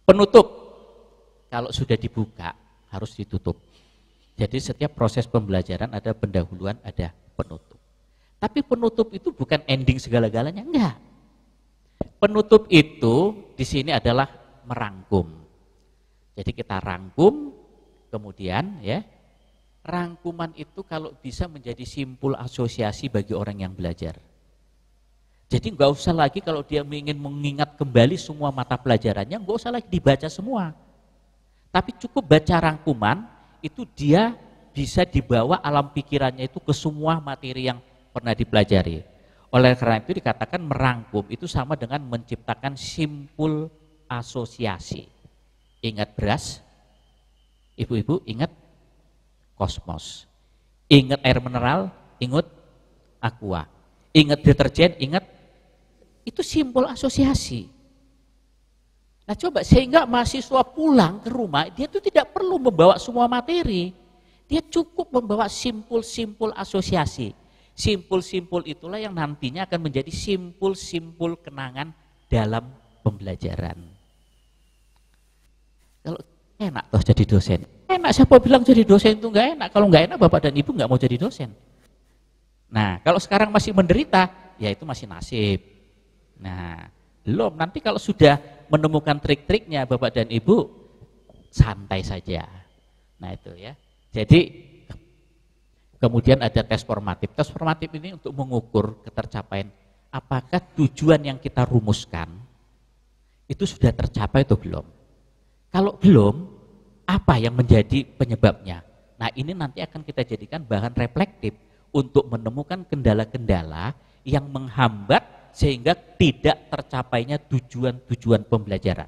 Penutup, kalau sudah dibuka harus ditutup. Jadi setiap proses pembelajaran ada pendahuluan, ada penutup. Tapi penutup itu bukan ending segala-galanya, enggak. Penutup itu di sini adalah merangkum. Jadi kita rangkum, kemudian ya, rangkuman itu kalau bisa menjadi simpul asosiasi bagi orang yang belajar. Jadi nggak usah lagi kalau dia ingin mengingat kembali semua mata pelajarannya, nggak usah lagi dibaca semua. Tapi cukup baca rangkuman, itu dia bisa dibawa alam pikirannya itu ke semua materi yang pernah dipelajari. Oleh karena itu dikatakan merangkum itu sama dengan menciptakan simpul asosiasi. Ingat beras, ibu-ibu ingat kosmos. Ingat air mineral, ingat aqua. Ingat deterjen, ingat itu simpul asosiasi. Nah coba sehingga mahasiswa pulang ke rumah, dia itu tidak perlu membawa semua materi. Dia cukup membawa simpul-simpul asosiasi. Simpul-simpul itulah yang nantinya akan menjadi simpul-simpul kenangan dalam pembelajaran. Kalau enak toh jadi dosen. Enak, siapa bilang jadi dosen itu enggak enak? Kalau enggak enak Bapak dan Ibu enggak mau jadi dosen. Nah, kalau sekarang masih menderita, ya itu masih nasib. Nah, belum, nanti kalau sudah menemukan trik-triknya Bapak dan Ibu, santai saja. Nah itu ya. Jadi kemudian ada tes formatif. Tes formatif ini untuk mengukur ketercapaian apakah tujuan yang kita rumuskan itu sudah tercapai atau belum. Kalau belum, apa yang menjadi penyebabnya? Nah ini nanti akan kita jadikan bahan reflektif untuk menemukan kendala-kendala yang menghambat sehingga tidak tercapainya tujuan-tujuan pembelajaran.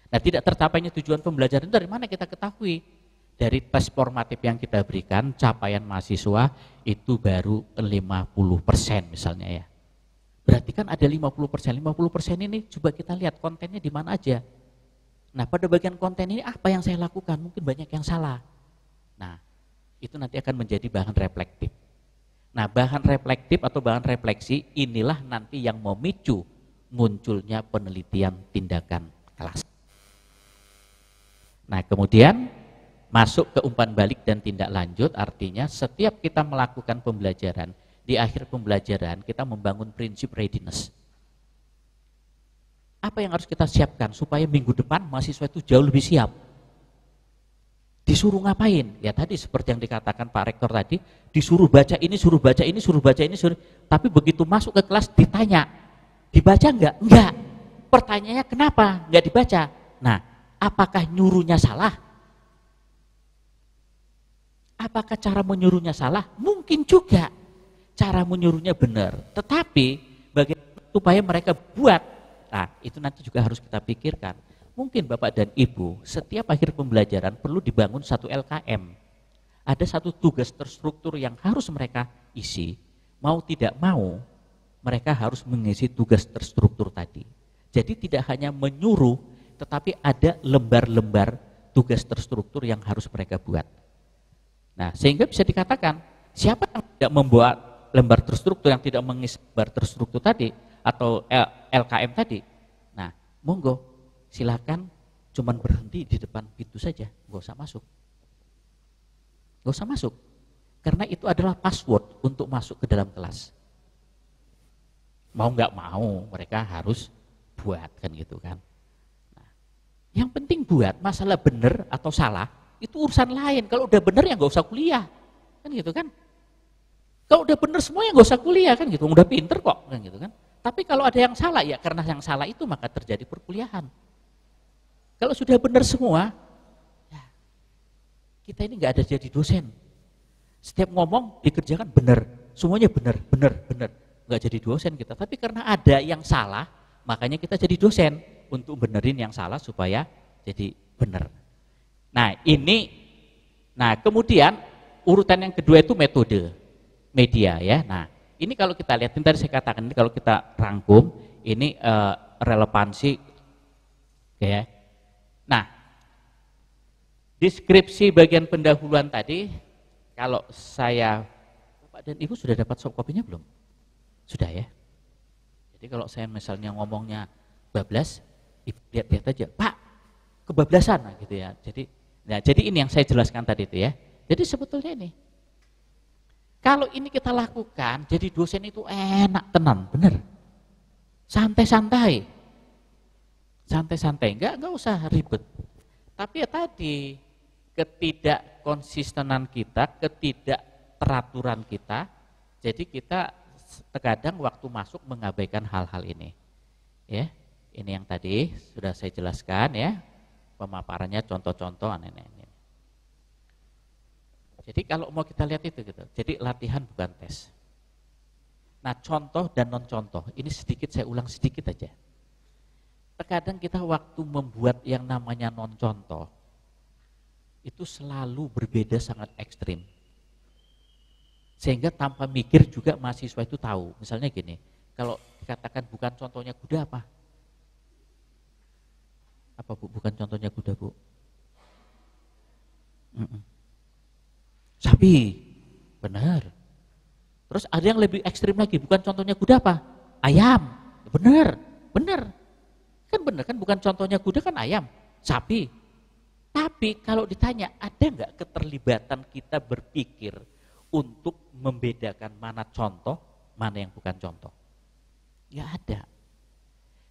Nah tidak tercapainya tujuan pembelajaran itu dari mana kita ketahui? Dari tes formatif yang kita berikan, capaian mahasiswa itu baru 50% misalnya ya. Berarti kan ada 50%, 50% ini coba kita lihat kontennya di mana aja. Nah pada bagian konten ini apa yang saya lakukan? Mungkin banyak yang salah. Nah itu nanti akan menjadi bahan reflektif. Nah bahan reflektif atau bahan refleksi inilah nanti yang memicu munculnya penelitian tindakan kelas. Nah kemudian masuk ke umpan balik dan tindak lanjut, artinya setiap kita melakukan pembelajaran, di akhir pembelajaran kita membangun prinsip readiness. Apa yang harus kita siapkan supaya minggu depan mahasiswa itu jauh lebih siap? Disuruh ngapain? Ya tadi seperti yang dikatakan Pak Rektor tadi, disuruh baca ini, suruh baca ini, suruh baca ini, tapi begitu masuk ke kelas ditanya, dibaca enggak? Enggak. Pertanyaannya kenapa enggak dibaca? Nah, apakah nyuruhnya salah? Apakah cara menyuruhnya salah? Mungkin juga cara menyuruhnya benar. Tetapi bagaimana supaya mereka buat? Nah, itu nanti juga harus kita pikirkan. Mungkin Bapak dan Ibu setiap akhir pembelajaran perlu dibangun satu LKM. Ada satu tugas terstruktur yang harus mereka isi. Mau tidak mau, mereka harus mengisi tugas terstruktur tadi. Jadi tidak hanya menyuruh, tetapi ada lembar-lembar tugas terstruktur yang harus mereka buat. Nah, sehingga bisa dikatakan, siapa yang tidak membuat lembar terstruktur, yang tidak mengisi lembar terstruktur tadi, atau LKM tadi, nah monggo silakan cuman berhenti di depan pintu saja, nggak usah masuk. Nggak usah masuk, karena itu adalah password untuk masuk ke dalam kelas. Mau nggak mau mereka harus buat kan gitu kan. Nah, yang penting buat, masalah benar atau salah itu urusan lain. Kalau udah benar ya nggak usah kuliah, kan gitu kan. Kalau udah benar semua ya nggak usah kuliah kan gitu, udah pinter kok kan gitu kan. Tapi kalau ada yang salah ya karena yang salah itu maka terjadi perkuliahan. Kalau sudah benar semua, ya, kita ini nggak ada jadi dosen. Setiap ngomong dikerjakan benar, semuanya benar, nggak jadi dosen kita. Tapi karena ada yang salah, makanya kita jadi dosen untuk benerin yang salah supaya jadi benar. Nah kemudian urutan yang kedua itu metode, media ya. Nah ini kalau kita lihat, tadi saya katakan ini kalau kita rangkum, ini relevansi, ya. Nah, deskripsi bagian pendahuluan tadi, kalau saya, Bapak dan Ibu sudah dapat soft copy-nya belum? Sudah ya. Jadi kalau saya misalnya ngomongnya bablas, lihat-lihat aja, Pak, kebablasan gitu ya. Jadi ini yang saya jelaskan tadi itu ya. Jadi sebetulnya ini, kalau ini kita lakukan, jadi dosen itu enak tenan, bener. Santai-santai, enggak usah ribet. Tapi ya tadi, ketidakkonsistenan kita, ketidakteraturan kita, jadi kita terkadang waktu masuk mengabaikan hal-hal ini. Ya, ini yang tadi sudah saya jelaskan ya, pemaparannya contoh-contoh ini. Jadi kalau mau kita lihat itu gitu, jadi latihan bukan tes. Nah contoh dan non contoh, ini sedikit saya ulang sedikit aja. Terkadang kita waktu membuat yang namanya non contoh, itu selalu berbeda sangat ekstrim. Sehingga tanpa mikir juga mahasiswa itu tahu. Misalnya gini, kalau dikatakan bukan contohnya kuda apa? Apa Bu, bukan contohnya kuda Bu? Sapi, benar. Terus ada yang lebih ekstrim lagi, bukan contohnya kuda apa? Ayam, benar. Kan benar kan, bukan contohnya kuda kan ayam, sapi. Tapi kalau ditanya, ada nggak keterlibatan kita berpikir untuk membedakan mana contoh, mana yang bukan contoh? Ya ada.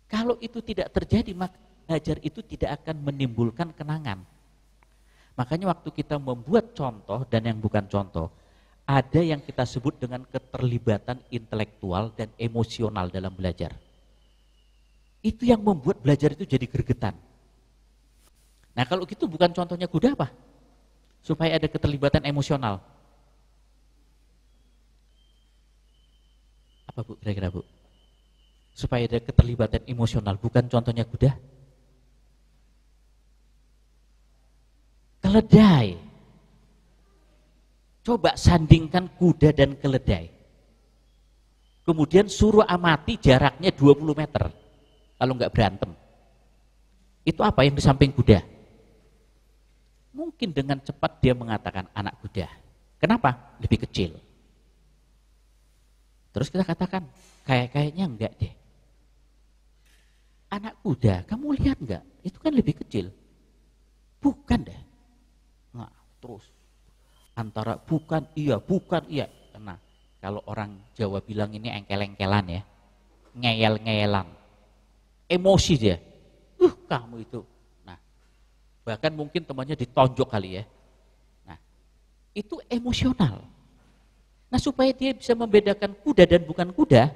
Kalau itu tidak terjadi, maka belajar itu tidak akan menimbulkan kenangan. Makanya waktu kita membuat contoh dan yang bukan contoh, ada yang kita sebut dengan keterlibatan intelektual dan emosional dalam belajar. Itu yang membuat belajar itu jadi gregetan. Nah kalau gitu bukan contohnya kuda apa? Supaya ada keterlibatan emosional. Apa Bu, kira-kira Bu? Supaya ada keterlibatan emosional, bukan contohnya kuda? Keledai. Coba sandingkan kuda dan keledai. Kemudian suruh amati jaraknya 20 meter. Kalau nggak berantem. Itu apa yang di samping kuda? Mungkin dengan cepat dia mengatakan anak kuda. Kenapa? Lebih kecil. Terus kita katakan, kayaknya enggak deh. Anak kuda, kamu lihat enggak? Itu kan lebih kecil. Bukan deh. Nah, terus antara bukan iya. Nah, kalau orang Jawa bilang ini engkel-engkelan ya. Ngeyel-ngeyelan. Emosi dia. Kamu itu. Nah, bahkan mungkin temannya ditonjok kali ya. Nah, itu emosional. Nah, supaya dia bisa membedakan kuda dan bukan kuda,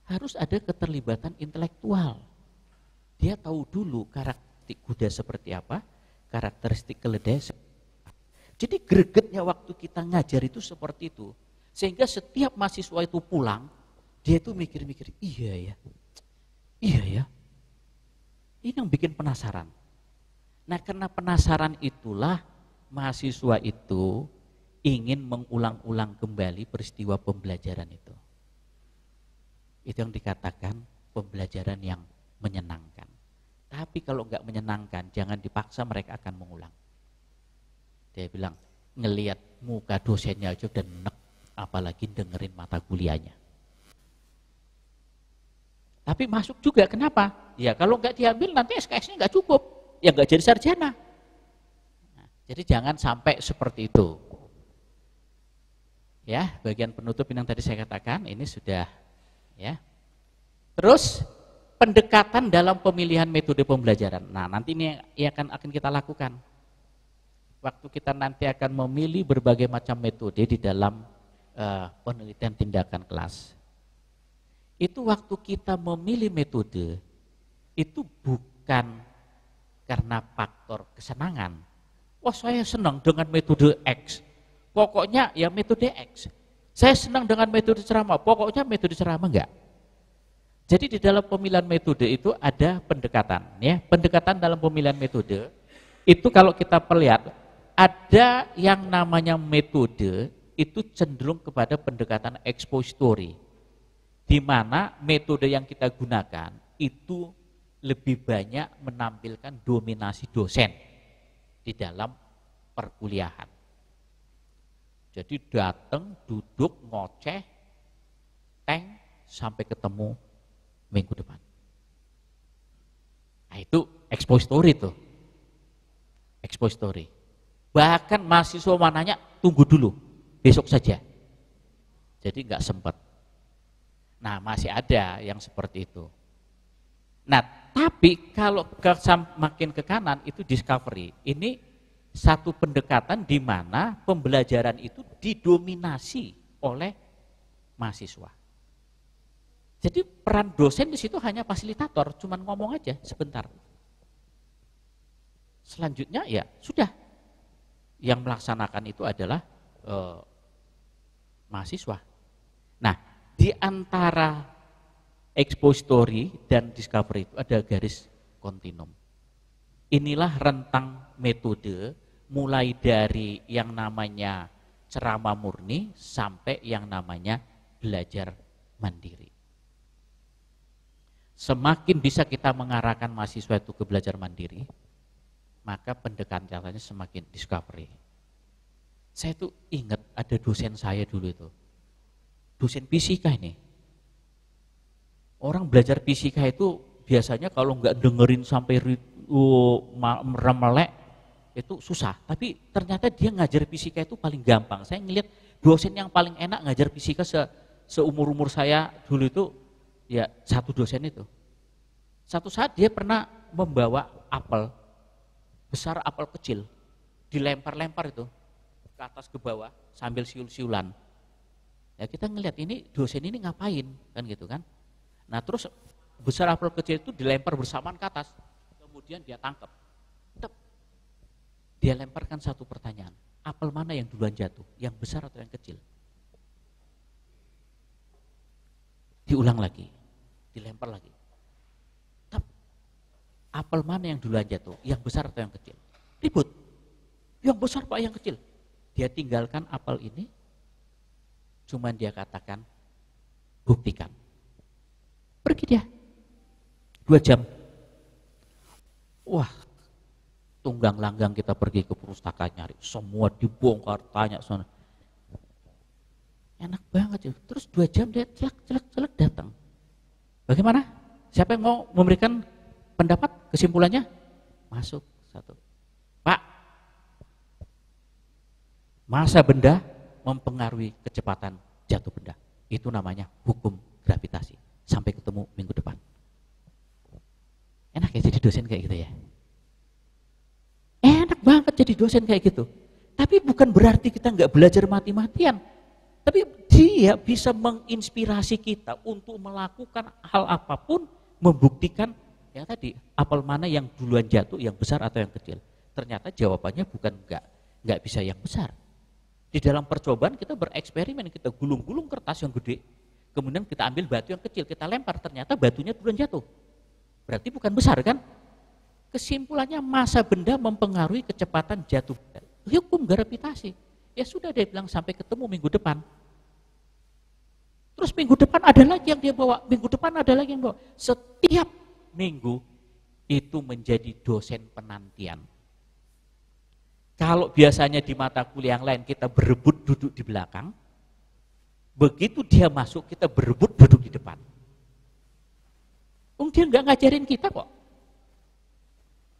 harus ada keterlibatan intelektual. Dia tahu dulu karakteristik kuda seperti apa, karakteristik keledai seperti apa. Jadi gregetnya waktu kita ngajar itu seperti itu. Sehingga setiap mahasiswa itu pulang, dia itu mikir-mikir, iya ya. Ini yang bikin penasaran. Nah karena penasaran itulah mahasiswa itu ingin mengulang-ulang kembali peristiwa pembelajaran itu. Itu yang dikatakan pembelajaran yang menyenangkan. Tapi kalau enggak menyenangkan, jangan dipaksa, mereka akan mengulang. Dia bilang, ngelihat muka dosennya aja udah nek, apalagi dengerin mata kuliahnya. Tapi masuk juga, kenapa? Ya kalau enggak diambil nanti SKS-nya enggak cukup, ya enggak jadi sarjana. Nah, jadi jangan sampai seperti itu. Ya, bagian penutup yang tadi saya katakan, ini sudah ya. Terus pendekatan dalam pemilihan metode pembelajaran. Nah, nanti ini akan kita lakukan. Waktu kita nanti akan memilih berbagai macam metode di dalam penelitian tindakan kelas. Itu waktu kita memilih metode, itu bukan karena faktor kesenangan. Wah, saya senang dengan metode X, pokoknya ya metode X. Saya senang dengan metode ceramah, pokoknya metode ceramah enggak. Jadi di dalam pemilihan metode itu ada pendekatan, ya. Pendekatan dalam pemilihan metode itu kalau kita perlihat ada yang namanya metode itu cenderung kepada pendekatan expository, di mana metode yang kita gunakan itu lebih banyak menampilkan dominasi dosen di dalam perkuliahan. Jadi datang, duduk, ngoceh, tank sampai ketemu minggu depan. Nah itu expository tuh. Expository. Bahkan mahasiswa mananya tunggu dulu, besok saja. Jadi nggak sempat. Nah, masih ada yang seperti itu. Nah, tapi kalau makin ke kanan itu discovery. Ini satu pendekatan di mana pembelajaran itu didominasi oleh mahasiswa. Jadi peran dosen di situ hanya fasilitator, cuman ngomong aja sebentar. Selanjutnya ya sudah, yang melaksanakan itu adalah mahasiswa. Nah, di antara expository dan discovery itu ada garis kontinum. Inilah rentang metode mulai dari yang namanya ceramah murni sampai yang namanya belajar mandiri. Semakin bisa kita mengarahkan mahasiswa itu ke belajar mandiri, maka pendekatannya semakin discovery. Saya tuh ingat ada dosen saya dulu itu, dosen fisika ini. Orang belajar fisika itu biasanya kalau nggak dengerin sampai meremelek itu susah. Tapi ternyata dia ngajar fisika itu paling gampang. Saya ngelihat dosen yang paling enak ngajar fisika seumur-umur saya dulu itu ya satu dosen itu. Satu saat dia pernah membawa apel besar, apel kecil, dilempar-lempar itu ke atas ke bawah sambil siul-siulan. Ya kita ngelihat ini dosen ini ngapain kan gitu kan. Nah terus besar apel kecil itu dilempar bersamaan ke atas, kemudian dia tangkap. Dia lemparkan satu pertanyaan, apel mana yang duluan jatuh, yang besar atau yang kecil? Diulang lagi, dilempar lagi. Apel mana yang duluan jatuh, yang besar atau yang kecil? Ribut, yang besar Pak, yang kecil. Dia tinggalkan apel ini, cuman dia katakan, buktikan. Pergi dia, 2 jam. Wah, tunggang langgang kita pergi ke perpustakaan nyari, semua dibongkar, tanya sana. Enak banget ya. Terus 2 jam dia celak datang. Bagaimana? Siapa yang mau memberikan pendapat? Kesimpulannya? Masuk satu. Pak, massa benda mempengaruhi kecepatan jatuh benda. Itu namanya hukum gravitasi. Sampai ketemu minggu depan. Enak ya jadi dosen kayak gitu ya? Enak banget jadi dosen kayak gitu. Tapi bukan berarti kita nggak belajar mati-matian. Tapi dia bisa menginspirasi kita untuk melakukan hal apapun, membuktikan yang tadi, apel mana yang duluan jatuh, yang besar atau yang kecil. Ternyata jawabannya bukan nggak bisa yang besar. Di dalam percobaan kita bereksperimen, kita gulung-gulung kertas yang gede, kemudian kita ambil batu yang kecil, kita lempar, ternyata batunya duluan jatuh. Berarti bukan besar kan? Kesimpulannya massa benda mempengaruhi kecepatan jatuh benda. Hukum gravitasi. Ya sudah dia bilang sampai ketemu minggu depan. Terus minggu depan ada lagi yang dia bawa, minggu depan ada lagi yang bawa. Setiap minggu itu menjadi dosen penantian. Kalau biasanya di mata kuliah yang lain kita berebut duduk di belakang, begitu dia masuk kita berebut duduk di depan. Dia nggak ngajarin kita kok.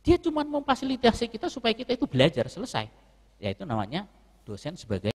Dia cuma memfasilitasi kita supaya kita itu belajar selesai. Ya itu namanya dosen sebagai